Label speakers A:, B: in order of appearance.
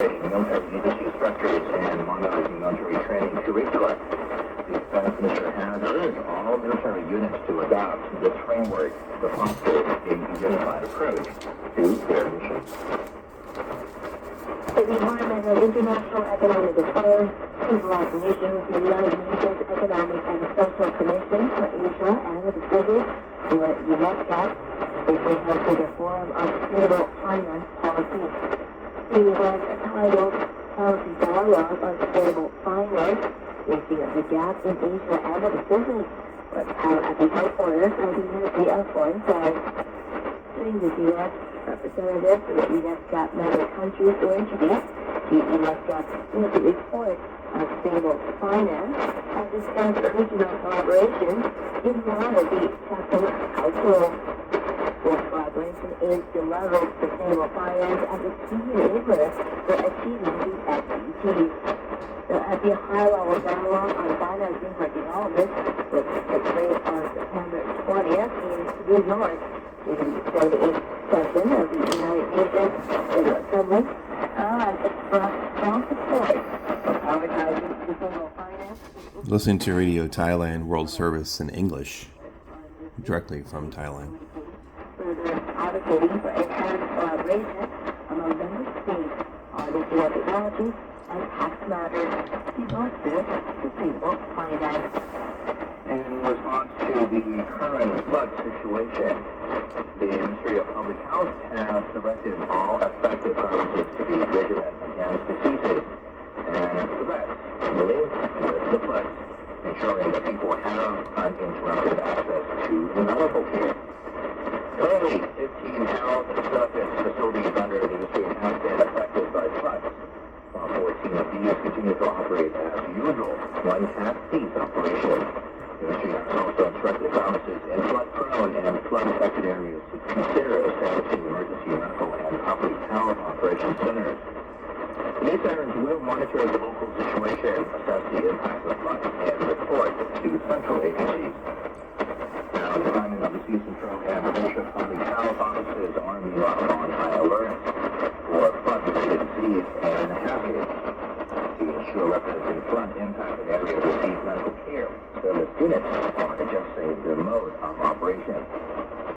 A: military industry structures and modernizing military training curricula. The Defense Minister has urged all military units to adopt this framework to foster a unified approach to their mission.
B: The Department of International Economic Affairs, Civilized Nations, the United Nations Economic and Social Commission for Asia and the Pacific, or UNESCAP, recently hosted a forum on sustainable finance policy. The event, titled Policy Dialogue on Sustainable Finance, Reaching the Gap in Asia and the Pacific, was held at the headquarters of the Ministry of Foreign Affairs. During this event, representatives from the UNESCAP member countries were introduced to UNESCAP's Unity Report on Sustainable Finance and discussed regional collaboration in one of the chapter households. This collaboration aims to leverage sustainable finance as a key enabler for achieving these SDGs. At the high-level dialogue on financing for development, which took place on September 20th in New York, the 78th session of the United Nations General Assembly, expressed strong support for prioritizing sustainable finance.
C: Listening to Radio Thailand World Service in English, directly from Thailand.
B: Further advocating for enhanced collaboration among member states on digital technology and tax matters to foster sustainable finance.
A: In response to the current flood situation, the Ministry of Public Health has directed all affected provinces to be vigilant against diseases and threats linked with the floods, ensuring that people have uninterrupted access to medical care. Currently, 15 health service facilities under the ministry have been affected by floods, while 14 of these continue to operate as usual. One has ceased operation. The ministry has also instructed provinces in flood-prone and flood-affected areas to consider establishing emergency medical and public health operation centers. These centers will monitor the local situation, assess the impact of floods, and report to central agencies. Now, the Department of Disease Control and Prevention of Public Health offices are meanwhile on high alert for flood-related disease and hazards. To ensure residents in flood-impacted areas receive medical care, service units are adjusting their mode of operation.